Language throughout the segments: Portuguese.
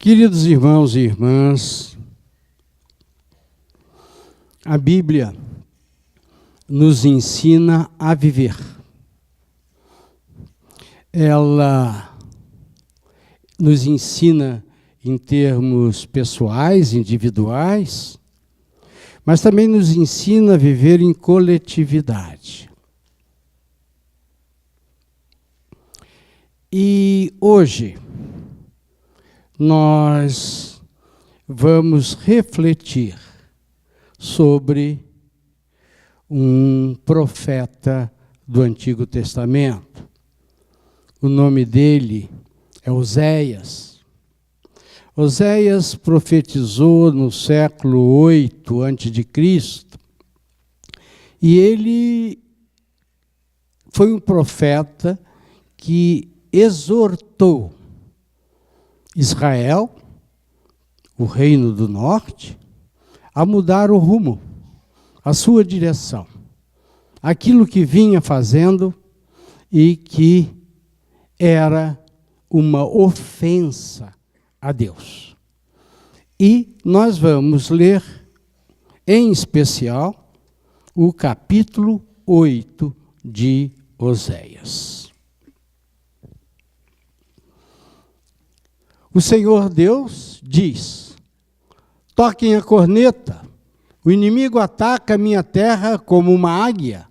Queridos irmãos e irmãs, a Bíblia nos ensina a viver. Ela nos ensina em termos pessoais, individuais, mas também nos ensina a viver em coletividade. E hoje nós vamos refletir sobre um profeta do Antigo Testamento. O nome dele é Oséias. Oséias profetizou no século 8 a.C. e ele foi um profeta que exortou Israel, o reino do norte, a mudar o rumo, a sua direção, aquilo que vinha fazendo e que era uma ofensa a Deus. E nós vamos ler, em especial, o capítulo 8 de Oséias. O Senhor Deus diz: toquem a corneta, o inimigo ataca a minha terra como uma águia,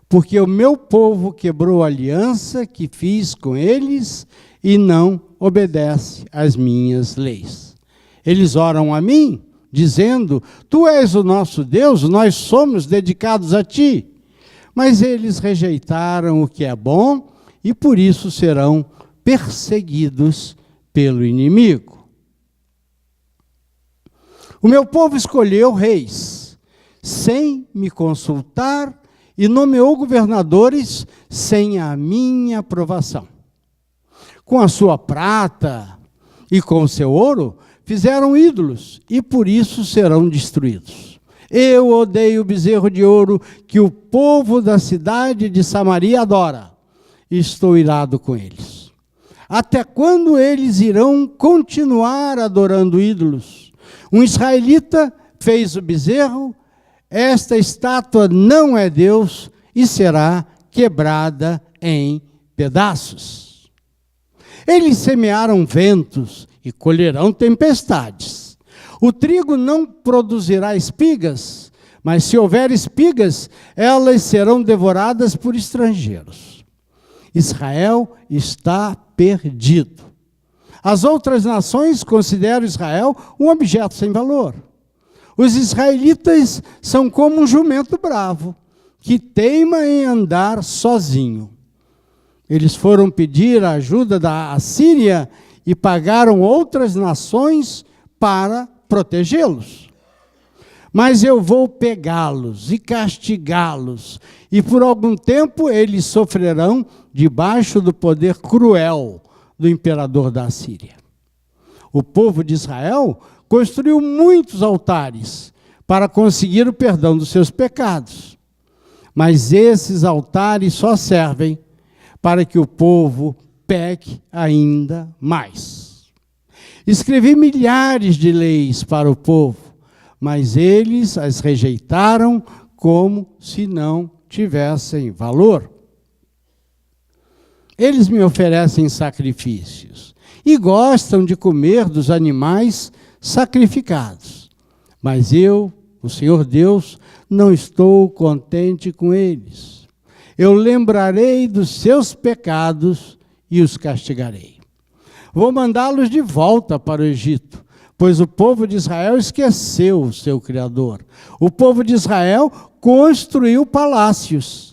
porque o meu povo quebrou a aliança que fiz com eles e não obedece às minhas leis. Eles oram a mim, dizendo: tu és o nosso Deus, nós somos dedicados a ti. Mas eles rejeitaram o que é bom e por isso serão perseguidos pelo inimigo. O meu povo escolheu reis sem me consultar e nomeou governadores sem a minha aprovação. Com a sua prata e com o seu ouro fizeram ídolos e por isso serão destruídos. Eu odeio o bezerro de ouro que o povo da cidade de Samaria adora. Estou irado com eles. Até quando eles irão continuar adorando ídolos? Um israelita fez o bezerro, esta estátua não é Deus e será quebrada em pedaços. Eles semearam ventos e colherão tempestades. O trigo não produzirá espigas, mas se houver espigas, elas serão devoradas por estrangeiros. Israel está perdido. As outras nações consideram Israel um objeto sem valor. Os israelitas são como um jumento bravo, que teima em andar sozinho. Eles foram pedir a ajuda da Assíria e pagaram outras nações para protegê-los. Mas eu vou pegá-los e castigá-los, e por algum tempo eles sofrerão debaixo do poder cruel do imperador da Assíria. O povo de Israel construiu muitos altares para conseguir o perdão dos seus pecados. Mas esses altares só servem para que o povo peque ainda mais. Escrevi milhares de leis para o povo, mas eles as rejeitaram como se não tivessem valor. Eles me oferecem sacrifícios e gostam de comer dos animais sacrificados. Mas eu, o Senhor Deus, não estou contente com eles. Eu lembrarei dos seus pecados e os castigarei. Vou mandá-los de volta para o Egito, pois o povo de Israel esqueceu o seu Criador. O povo de Israel construiu palácios,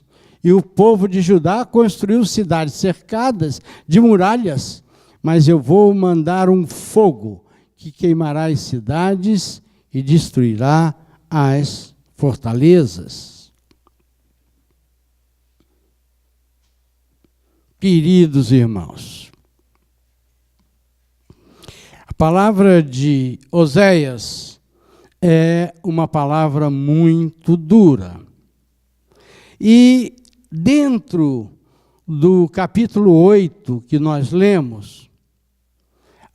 e o povo de Judá construiu cidades cercadas de muralhas, mas eu vou mandar um fogo que queimará as cidades e destruirá as fortalezas. Queridos irmãos, a palavra de Oséias é uma palavra muito dura. E dentro do capítulo 8 que nós lemos,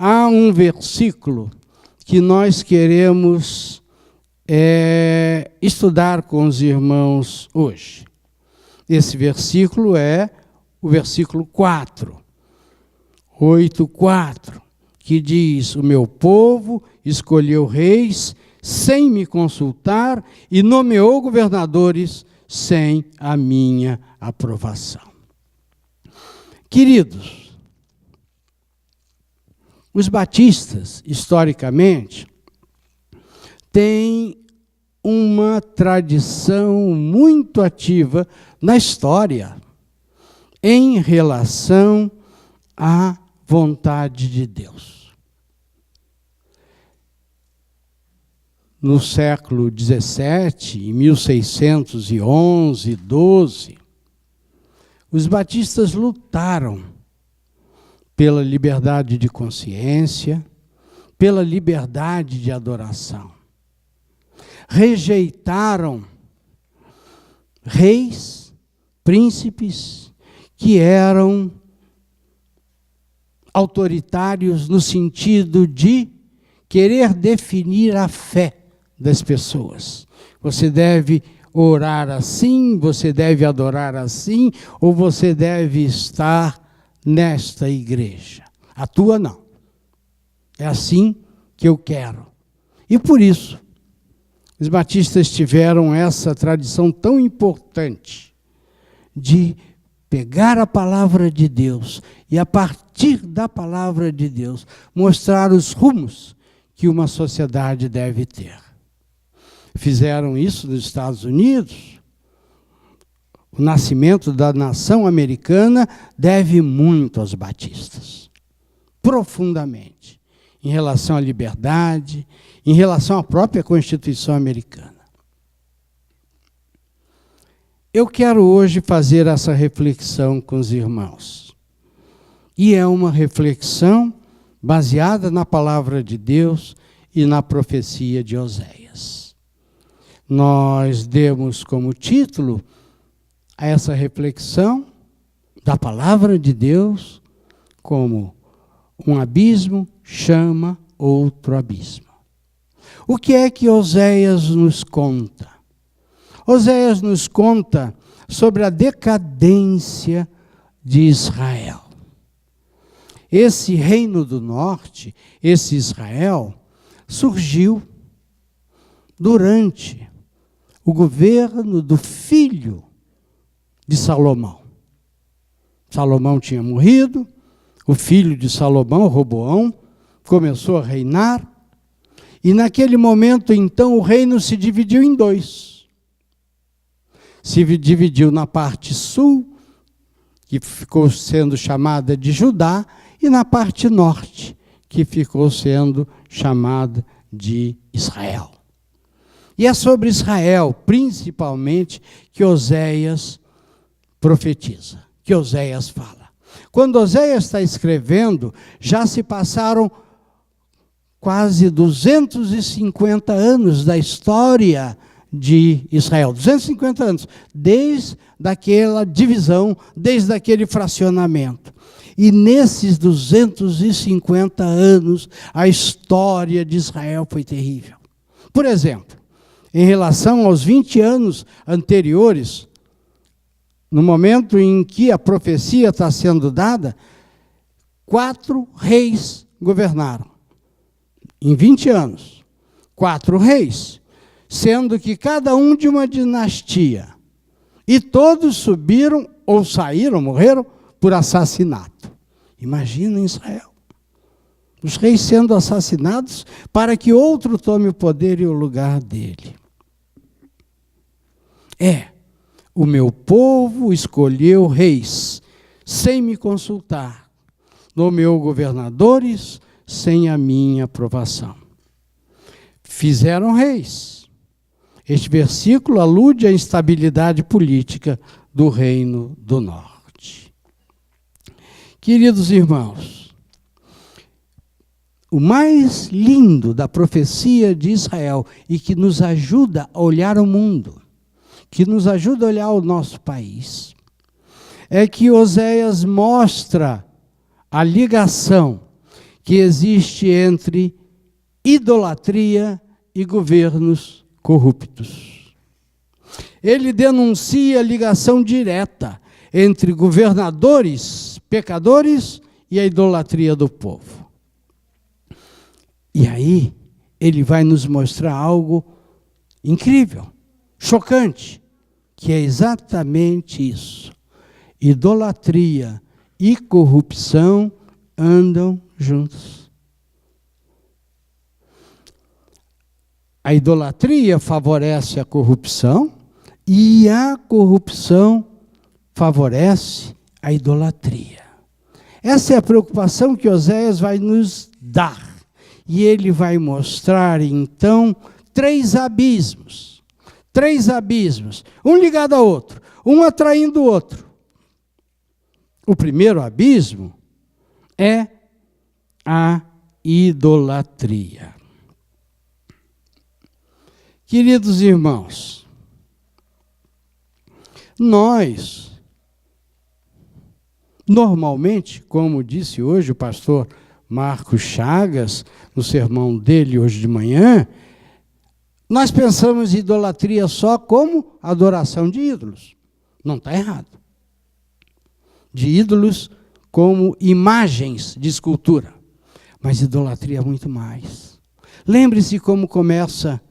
há um versículo que nós queremos estudar com os irmãos hoje. Esse versículo é o versículo 4, 8:4, que diz: o meu povo escolheu reis sem me consultar e nomeou governadores sem a minha aprovação. Queridos, os batistas, historicamente, têm uma tradição muito ativa na história em relação à vontade de Deus. No século XVII, em 1611, 12, os batistas lutaram pela liberdade de consciência, pela liberdade de adoração. Rejeitaram reis, príncipes, que eram autoritários no sentido de querer definir a fé das pessoas. Você deve orar assim, você deve adorar assim, ou você deve estar nesta igreja. A tua não. É assim que eu quero. E por isso, os batistas tiveram essa tradição tão importante de pegar a palavra de Deus e, a partir da palavra de Deus, mostrar os rumos que uma sociedade deve ter. Fizeram isso nos Estados Unidos. O nascimento da nação americana deve muito aos batistas, profundamente, em relação à liberdade, em relação à própria Constituição americana. Eu quero hoje fazer essa reflexão com os irmãos. E é uma reflexão baseada na palavra de Deus e na profecia de Oséias. Nós demos como título a essa reflexão da palavra de Deus como um abismo chama outro abismo. O que é que Oséias nos conta? Oséias nos conta sobre a decadência de Israel. Esse reino do norte, esse Israel, surgiu durante o governo do filho de Salomão. Salomão tinha morrido, o filho de Salomão, Roboão, começou a reinar, e naquele momento, então, o reino se dividiu em dois. Se dividiu na parte sul, que ficou sendo chamada de Judá, e na parte norte, que ficou sendo chamada de Israel. E é sobre Israel, principalmente, que Oséias profetiza, que Oséias fala. Quando Oséias está escrevendo, já se passaram quase 250 anos da história de Israel. 250 anos, desde aquela divisão, desde aquele fracionamento. E nesses 250 anos, a história de Israel foi terrível. Por exemplo, em relação aos 20 anos anteriores, no momento em que a profecia está sendo dada, 4 reis governaram. Em 20 anos, 4 reis, sendo que cada um de uma dinastia. E todos subiram, ou saíram, morreram, por assassinato. Imagina em Israel. Os reis sendo assassinados para que outro tome o poder e o lugar dele. O meu povo escolheu reis, sem me consultar. Nomeou governadores, sem a minha aprovação. Fizeram reis. Este versículo alude à instabilidade política do reino do norte. Queridos irmãos, o mais lindo da profecia de Israel e que nos ajuda a olhar o mundo, que nos ajuda a olhar o nosso país, é que Oséias mostra a ligação que existe entre idolatria e governos corruptos. Ele denuncia a ligação direta entre governadores pecadores e a idolatria do povo. E aí, ele vai nos mostrar algo incrível, chocante, que é exatamente isso. Idolatria e corrupção andam juntos. A idolatria favorece a corrupção e a corrupção favorece a idolatria. Essa é a preocupação que Oséias vai nos dar. E ele vai mostrar, então, três abismos, um ligado ao outro, um atraindo o outro. O primeiro abismo é a idolatria. Queridos irmãos, nós, normalmente, como disse hoje o pastor Marcos Chagas, no sermão dele hoje de manhã, nós pensamos em idolatria só como adoração de ídolos. Não está errado. De ídolos como imagens de escultura. Mas idolatria é muito mais. Lembre-se como começa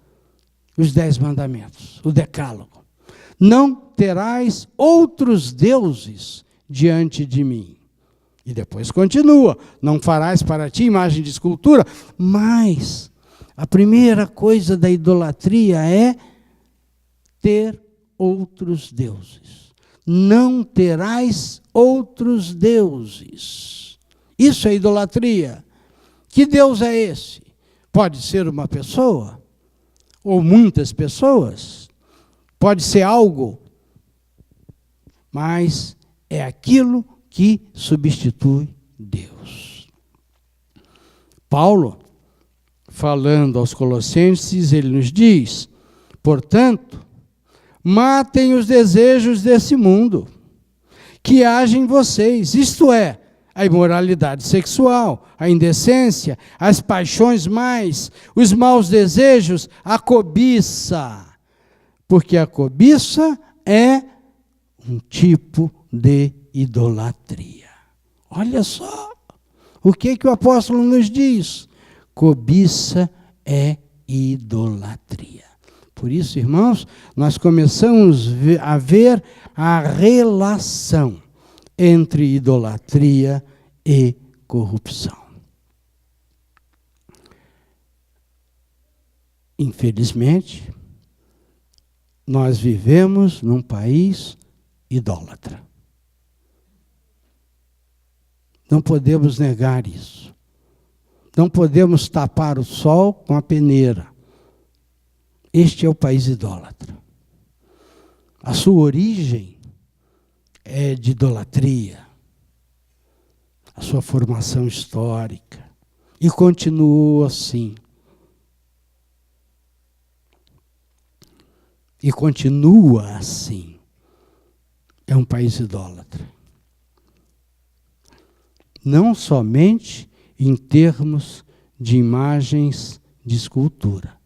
os 10 mandamentos, o decálogo. Não terás outros deuses diante de mim. E depois continua, não farás para ti imagem de escultura, mas a primeira coisa da idolatria é ter outros deuses. Não terás outros deuses. Isso é idolatria. Que Deus é esse? Pode ser uma pessoa, ou muitas pessoas, pode ser algo, mas é aquilo que substitui Deus. Paulo, falando aos Colossenses, ele nos diz, portanto, matem os desejos desse mundo, que agem em vocês, isto é, a imoralidade sexual, a indecência, as paixões mais, os maus desejos, a cobiça, porque a cobiça é um tipo de idolatria. Olha só o que o apóstolo nos diz. Cobiça é idolatria. Por isso, irmãos, nós começamos a ver a relação entre idolatria e corrupção. Infelizmente, nós vivemos num país idólatra. Não podemos negar isso. Não podemos tapar o sol com a peneira. Este é o país idólatra. A sua origem é de idolatria. A sua formação histórica. E continua assim. E continua assim. É um país idólatra. Não somente em termos de imagens de escultura.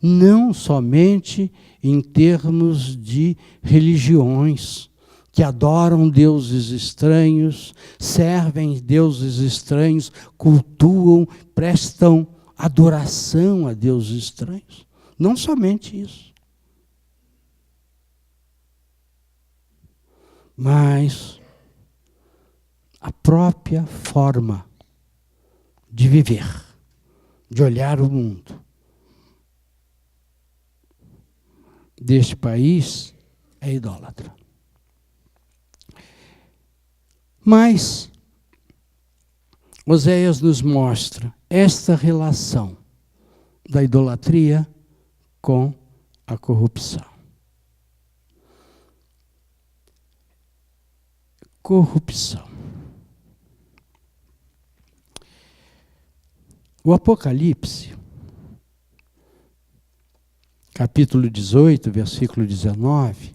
Não somente em termos de religiões que adoram deuses estranhos, servem deuses estranhos, cultuam, prestam adoração a deuses estranhos. Não somente isso. Mas a própria forma de viver, de olhar o mundo deste país é idólatra. Mas Oséias nos mostra esta relação da idolatria com a corrupção. Corrupção. O Apocalipse, capítulo 18, versículo 19,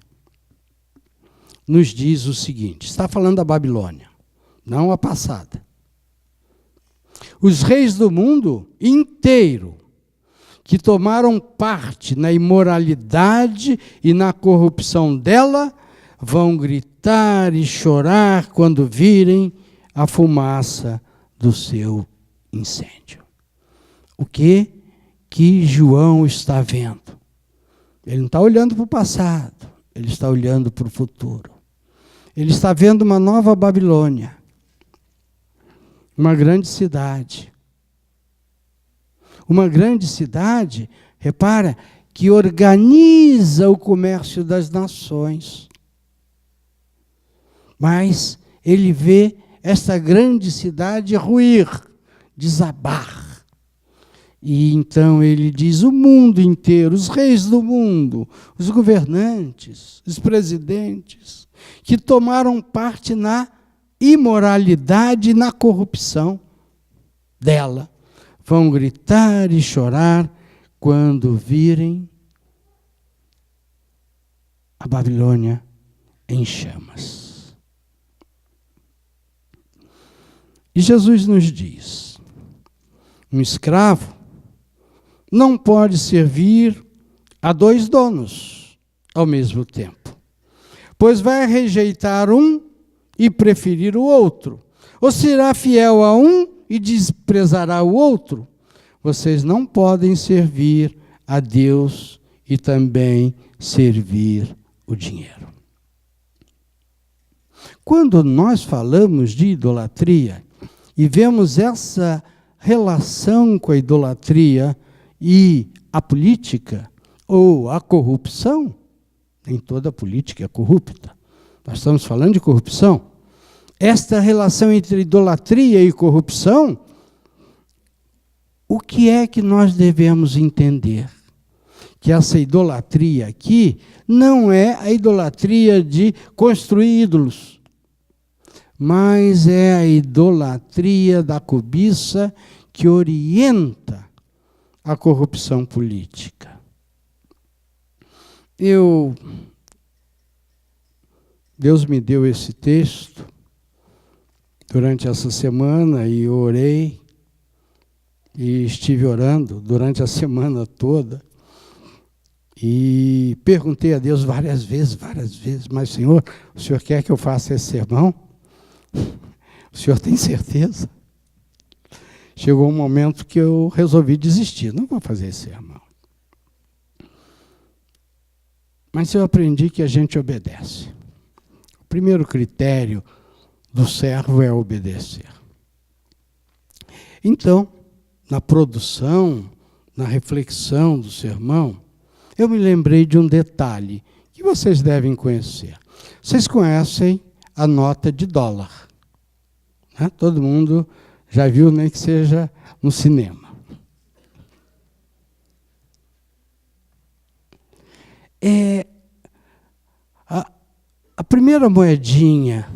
nos diz o seguinte, está falando da Babilônia, não a passada. Os reis do mundo inteiro, que tomaram parte na imoralidade e na corrupção dela, vão gritar e chorar quando virem a fumaça do seu incêndio. O que João está vendo? Ele não está olhando para o passado, ele está olhando para o futuro. Ele está vendo uma nova Babilônia, uma grande cidade. Uma grande cidade, repara, que organiza o comércio das nações. Mas ele vê esta grande cidade ruir, desabar. E então ele diz, o mundo inteiro, os reis do mundo, os governantes, os presidentes, que tomaram parte na imoralidade e na corrupção dela, vão gritar e chorar quando virem a Babilônia em chamas. E Jesus nos diz, um escravo não pode servir a 2 donos ao mesmo tempo, pois vai rejeitar um e preferir o outro, ou será fiel a um e desprezará o outro. Vocês não podem servir a Deus e também servir o dinheiro. Quando nós falamos de idolatria e vemos essa relação com a idolatria e a política ou a corrupção, nem toda política é corrupta, nós estamos falando de corrupção. Esta relação entre idolatria e corrupção, o que é que nós devemos entender? Que essa idolatria aqui não é a idolatria de construir ídolos, mas é a idolatria da cobiça que orienta a corrupção política. Deus me deu esse texto durante essa semana e eu orei e estive orando durante a semana toda e perguntei a Deus várias vezes, mas Senhor, o Senhor quer que eu faça esse sermão? O Senhor tem certeza? Chegou um momento que eu resolvi desistir, não vou fazer esse sermão. Mas eu aprendi que a gente obedece. O primeiro critério do servo é obedecer. Então, na produção, na reflexão do sermão, eu me lembrei de um detalhe que vocês devem conhecer. Vocês conhecem a nota de dólar, né? Todo mundo já viu, nem que seja no cinema. A primeira moedinha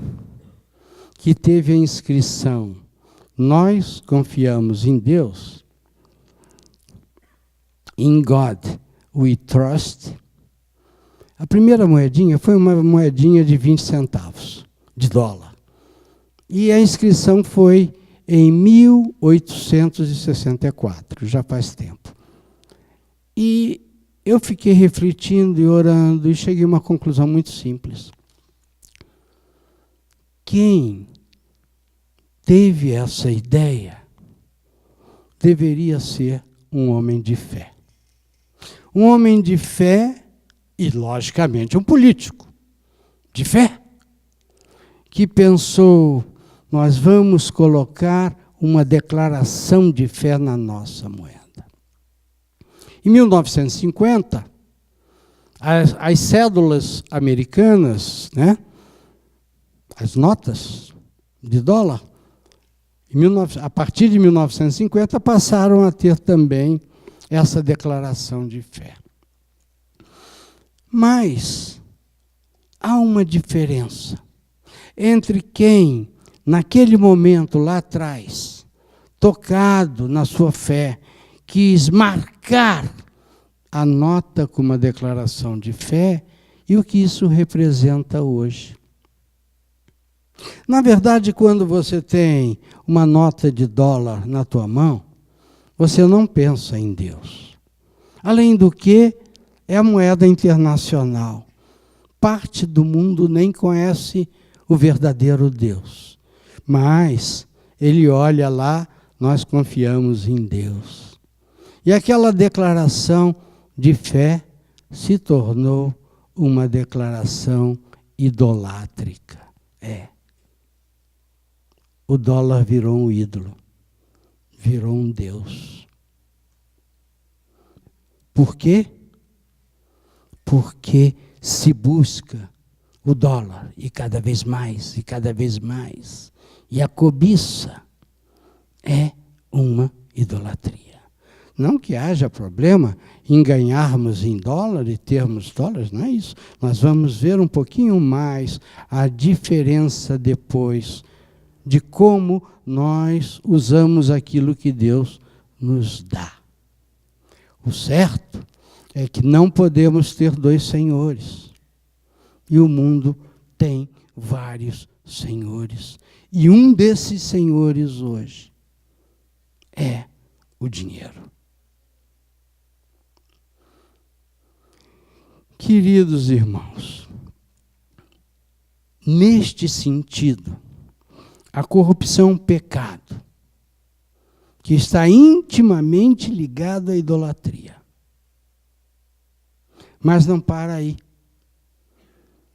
que teve a inscrição, nós confiamos em Deus, in God we trust. A primeira moedinha foi uma moedinha de 20 centavos de dólar. E a inscrição foi em 1864, já faz tempo. E eu fiquei refletindo e orando e cheguei a uma conclusão muito simples. Quem teve essa ideia deveria ser um homem de fé. Um homem de fé e, logicamente, um político de fé, que pensou, nós vamos colocar uma declaração de fé na nossa moeda. Em 1950, as cédulas americanas, né, as notas de dólar, a partir de 1950, passaram a ter também essa declaração de fé. Mas há uma diferença entre quem, naquele momento lá atrás, tocado na sua fé, quis marcar a nota com uma declaração de fé e o que isso representa hoje. Na verdade, quando você tem uma nota de dólar na tua mão, você não pensa em Deus. Além do que, é a moeda internacional. Parte do mundo nem conhece o verdadeiro Deus. Mas ele olha lá, nós confiamos em Deus. E aquela declaração de fé se tornou uma declaração idolátrica. O dólar virou um ídolo, virou um Deus. Por quê? Porque se busca o dólar, e cada vez mais, e cada vez mais. E a cobiça é uma idolatria. Não que haja problema em ganharmos em dólar e termos dólares, não é isso. Nós vamos ver um pouquinho mais a diferença depois de como nós usamos aquilo que Deus nos dá. O certo é que não podemos ter dois senhores. E o mundo tem vários senhores. E um desses senhores hoje é o dinheiro. Queridos irmãos, neste sentido, a corrupção é um pecado que está intimamente ligado à idolatria. Mas não para aí.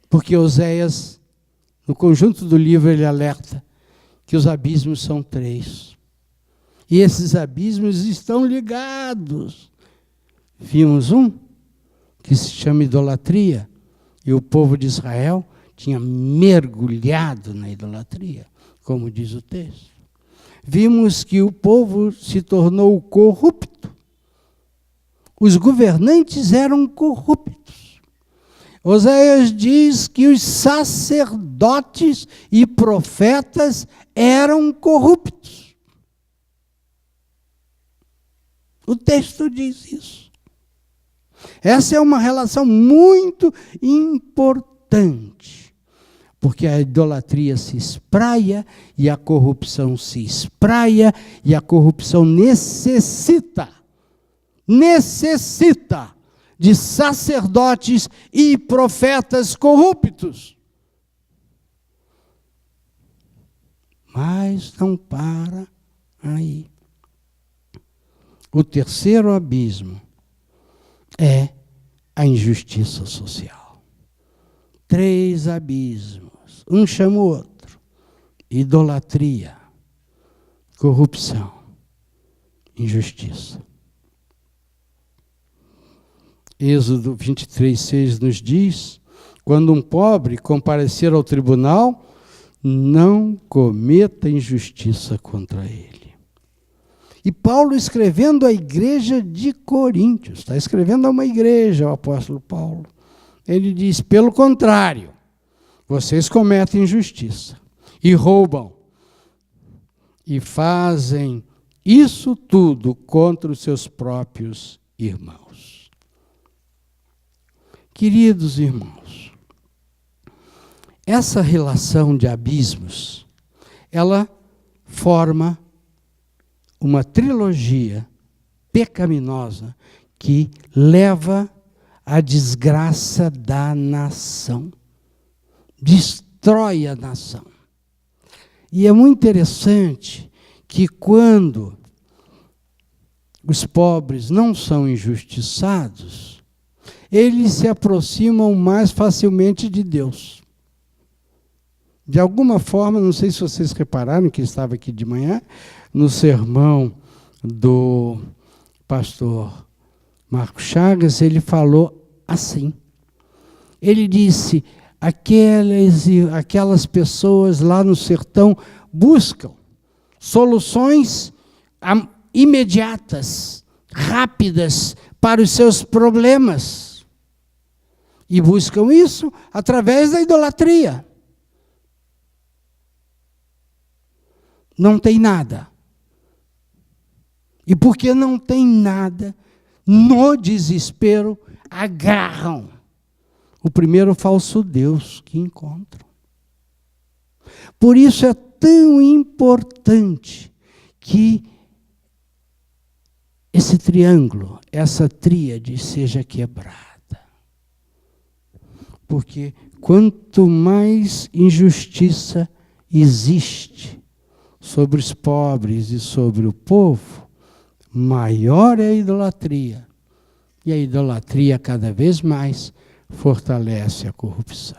Porque Oséias, no conjunto do livro, ele alerta que os abismos são 3. E esses abismos estão ligados. Vimos um que se chama idolatria, e o povo de Israel tinha mergulhado na idolatria, como diz o texto. Vimos que o povo se tornou corrupto. Os governantes eram corruptos. Oséias diz que os sacerdotes e profetas eram corruptos. O texto diz isso. Essa é uma relação muito importante, porque a idolatria se espraia e a corrupção se espraia, e a corrupção necessita de sacerdotes e profetas corruptos. Mas não para aí. O terceiro abismo é a injustiça social. 3 abismos, um chama o outro: idolatria, corrupção, injustiça. Êxodo 23:6 nos diz: quando um pobre comparecer ao tribunal, não cometa injustiça contra ele. E Paulo, escrevendo à igreja de Coríntios, está escrevendo a uma igreja, o apóstolo Paulo, ele diz: pelo contrário, vocês cometem injustiça e roubam e fazem isso tudo contra os seus próprios irmãos. Queridos irmãos, essa relação de abismos, ela forma uma trilogia pecaminosa que leva à desgraça da nação, destrói a nação. E é muito interessante que quando os pobres não são injustiçados, eles se aproximam mais facilmente de Deus. De alguma forma, não sei se vocês repararam, que estava aqui de manhã, no sermão do pastor Marcos Chagas, ele falou assim. Ele disse: aquelas pessoas lá no sertão buscam soluções imediatas, rápidas para os seus problemas. E buscam isso através da idolatria. Não tem nada. E porque não tem nada, no desespero, agarram o primeiro falso Deus que encontram. Por isso é tão importante que esse triângulo, essa tríade seja quebrada. Porque quanto mais injustiça existe sobre os pobres e sobre o povo, maior é a idolatria. E a idolatria cada vez mais fortalece a corrupção.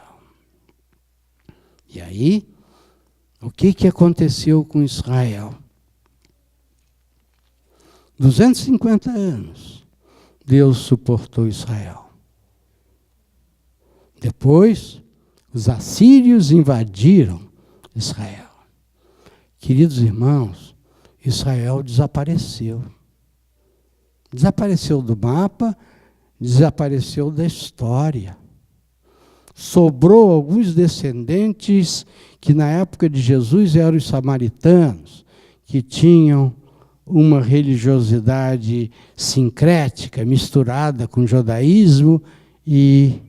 E aí, o que aconteceu com Israel? 250 anos, Deus suportou Israel. Depois, os assírios invadiram Israel. Queridos irmãos, Israel desapareceu. Desapareceu do mapa, desapareceu da história. Sobrou alguns descendentes que na época de Jesus eram os samaritanos, que tinham uma religiosidade sincrética, misturada com judaísmo e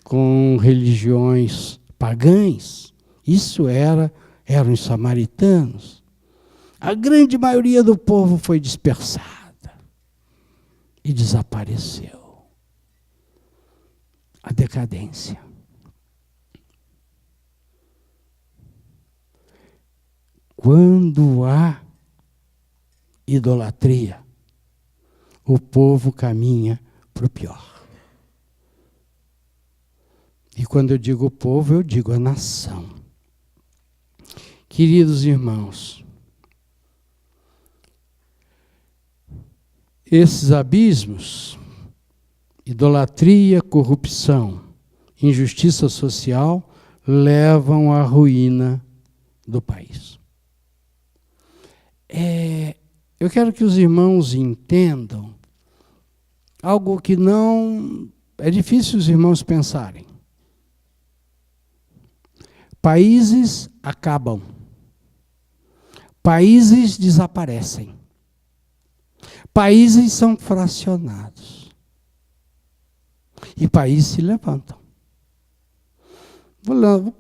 com religiões pagãs. Isso eram os samaritanos. A grande maioria do povo foi dispersada e desapareceu. A decadência. Quando há idolatria, o povo caminha para o pior. E quando eu digo o povo, eu digo a nação. Queridos irmãos, esses abismos, idolatria, corrupção, injustiça social, levam à ruína do país. Eu quero que os irmãos entendam algo que não é difícil os irmãos pensarem. Países acabam. Países desaparecem. Países são fracionados. E países se levantam. Vou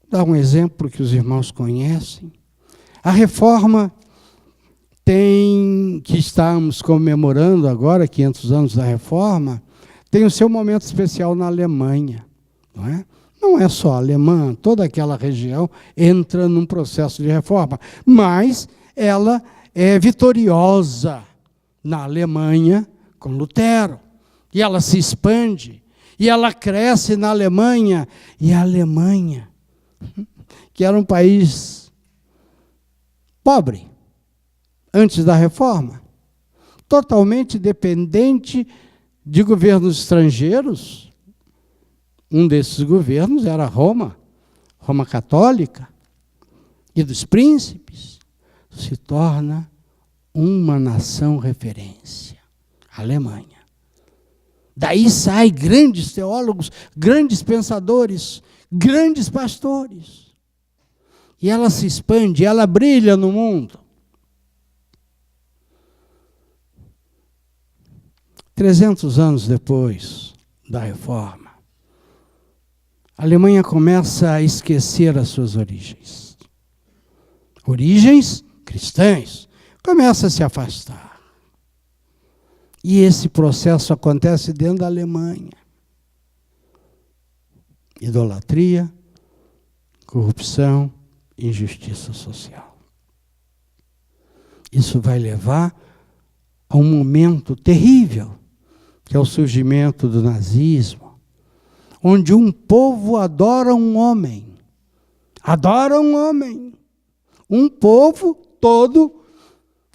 dar um exemplo que os irmãos conhecem. A reforma que estamos comemorando agora, 500 anos da reforma, tem o seu momento especial na Alemanha, não é? Não é só a alemã, toda aquela região entra num processo de reforma, mas ela é vitoriosa na Alemanha com Lutero, e ela se expande, e ela cresce na Alemanha, e a Alemanha, que era um país pobre, antes da reforma, totalmente dependente de governos estrangeiros. Um desses governos era Roma católica, e dos príncipes, se torna uma nação referência, a Alemanha. Daí saem grandes teólogos, grandes pensadores, grandes pastores. E ela se expande, ela brilha no mundo. 300 anos depois da reforma, a Alemanha começa a esquecer as suas origens. Origens cristãs. Começa a se afastar. E esse processo acontece dentro da Alemanha. Idolatria, corrupção, injustiça social. Isso vai levar a um momento terrível, que é o surgimento do nazismo, onde um povo adora um homem. Adora um homem. Um povo todo,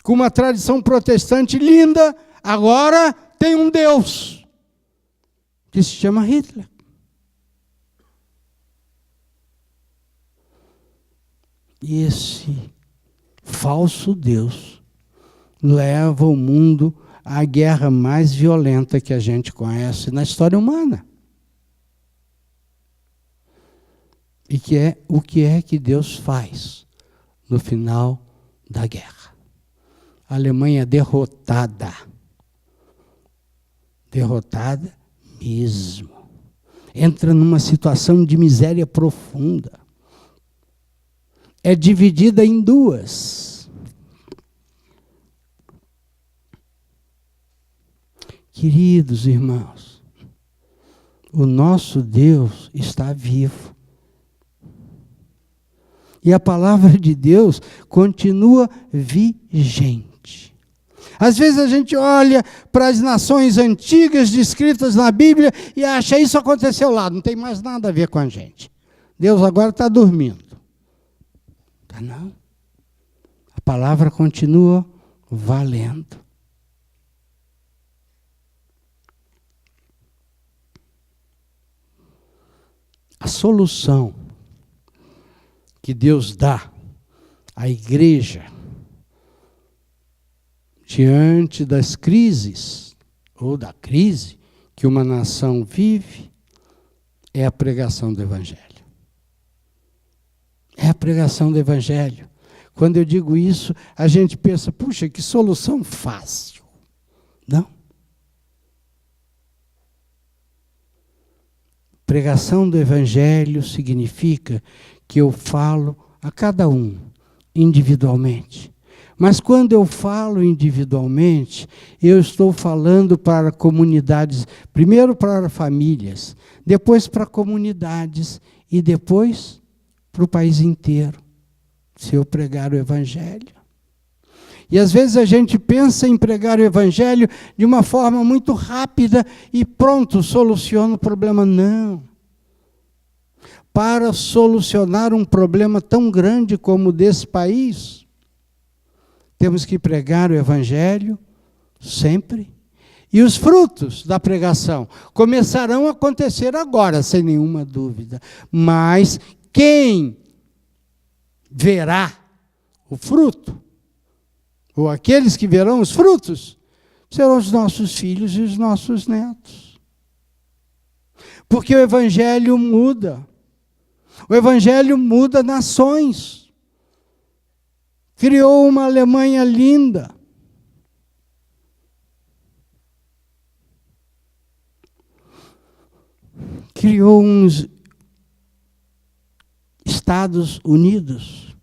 com uma tradição protestante linda, agora tem um Deus, que se chama Hitler. E esse falso Deus leva o mundo à guerra mais violenta que a gente conhece na história humana. E o que é que Deus faz no final da guerra? A Alemanha é derrotada. Derrotada mesmo. Entra numa situação de miséria profunda. é dividida em duas. Queridos irmãos, o nosso Deus está vivo. E a palavra de Deus continua vigente. Às vezes a gente olha para as nações antigas descritas na Bíblia e acha isso aconteceu lá, não tem mais nada a ver com a gente. Deus agora está dormindo. Tá não. A palavra continua valendo. A solução que Deus dá à igreja diante das crises, ou da crise que uma nação vive, é a pregação do Evangelho. É a pregação do Evangelho. Quando eu digo isso, a gente pensa, puxa, que solução fácil. Não. Pregação do Evangelho significa que eu falo a cada um, individualmente. Mas quando eu falo individualmente, eu estou falando para comunidades, primeiro para famílias, depois para comunidades e depois para o país inteiro, se eu pregar o Evangelho. E às vezes a gente pensa em pregar o Evangelho de uma forma muito rápida e pronto, soluciona o problema. Não. Para solucionar um problema tão grande como o desse país, temos que pregar o Evangelho sempre. E os frutos da pregação começarão a acontecer agora, sem nenhuma dúvida. Mas quem verá o fruto, ou aqueles que verão os frutos, serão os nossos filhos e os nossos netos. Porque o Evangelho muda. O Evangelho muda nações. Criou uma Alemanha linda. Criou uns Estados Unidos,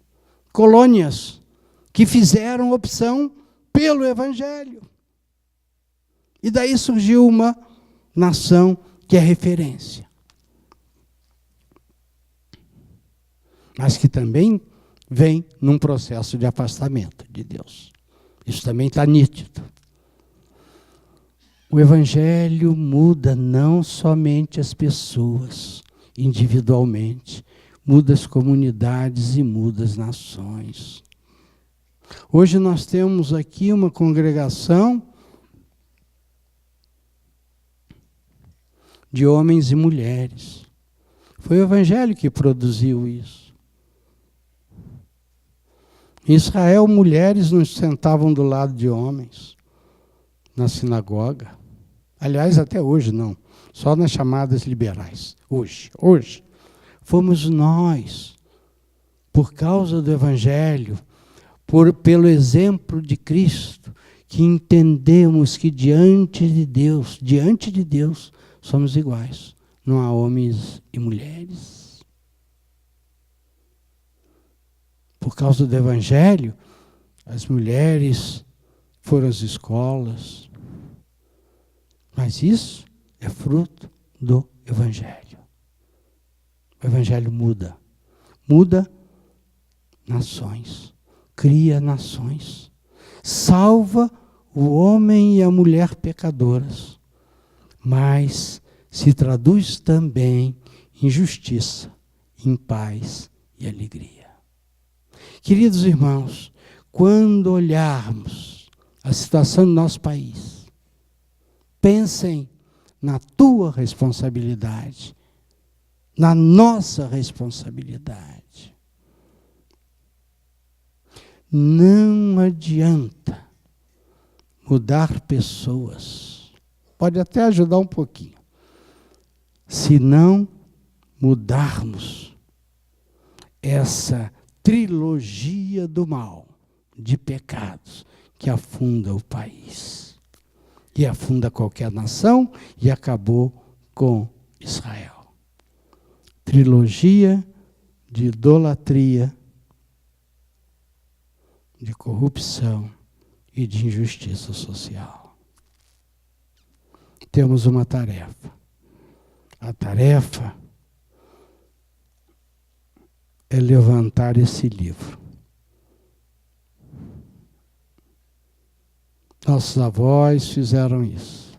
colônias, que fizeram opção pelo Evangelho. E daí surgiu uma nação que é referência. Mas que também vem num processo de afastamento de Deus. Isso também está nítido. O Evangelho muda não somente as pessoas individualmente, muda as comunidades e muda as nações. Hoje nós temos aqui uma congregação de homens e mulheres. Foi o Evangelho que produziu isso. Em Israel, mulheres não sentavam do lado de homens na sinagoga. Aliás, até hoje não. Só nas chamadas liberais. Hoje. Fomos nós, por causa do Evangelho, pelo exemplo de Cristo, que entendemos que diante de Deus, somos iguais. Não há homens e mulheres. Por causa do Evangelho, as mulheres foram às escolas. Mas isso é fruto do Evangelho. O Evangelho muda. Muda nações. Cria nações. Salva o homem e a mulher pecadoras. Mas se traduz também em justiça, em paz e alegria. Queridos irmãos, quando olharmos a situação do nosso país, pensem na tua responsabilidade, na nossa responsabilidade. Não adianta mudar pessoas. Pode até ajudar um pouquinho. Se não mudarmos essa trilogia do mal, de pecados, que afunda o país. E afunda qualquer nação e acabou com Israel. Trilogia de idolatria, de corrupção e de injustiça social. Temos uma tarefa. A tarefa é levantar esse livro. Nossos avós fizeram isso.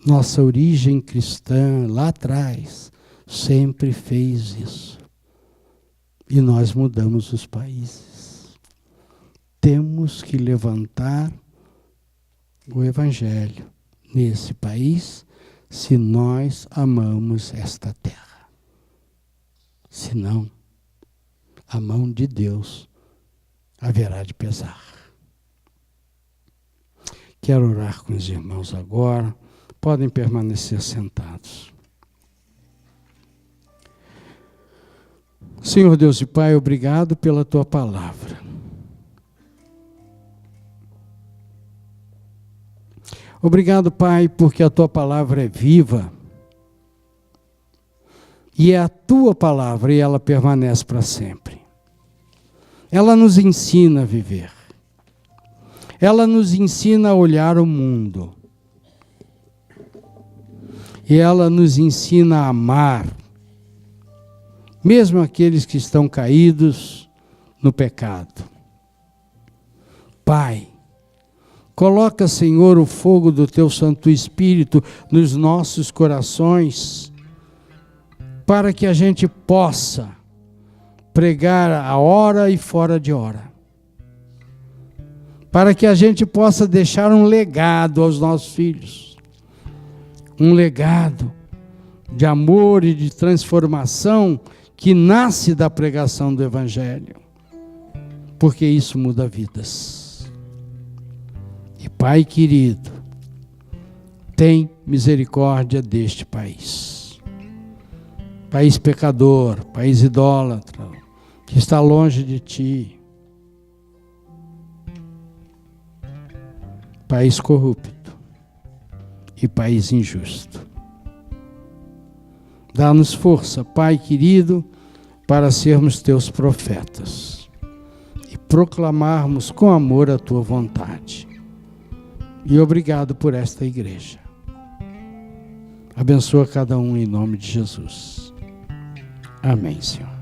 Nossa origem cristã, lá atrás, sempre fez isso. E nós mudamos os países. Temos que levantar o Evangelho nesse país se nós amamos esta terra. Senão, a mão de Deus haverá de pesar. Quero orar com os irmãos agora. Podem permanecer sentados. Senhor Deus e Pai, obrigado pela Tua palavra. Obrigado, Pai, porque a Tua palavra é viva. E é a Tua palavra e ela permanece para sempre. Ela nos ensina a viver. Ela nos ensina a olhar o mundo. E ela nos ensina a amar, mesmo aqueles que estão caídos no pecado. Pai, coloca, Senhor, o fogo do Teu Santo Espírito nos nossos corações, para que a gente possa pregar a hora e fora de hora. Para que a gente possa deixar um legado aos nossos filhos. Um legado de amor e de transformação que nasce da pregação do Evangelho. Porque isso muda vidas. E Pai querido, tem misericórdia deste país. País pecador, país idólatra, que está longe de Ti. País corrupto e país injusto. Dá-nos força, Pai querido, para sermos Teus profetas e proclamarmos com amor a Tua vontade. E obrigado por esta igreja. Abençoa cada um em nome de Jesus. Amém, Senhor.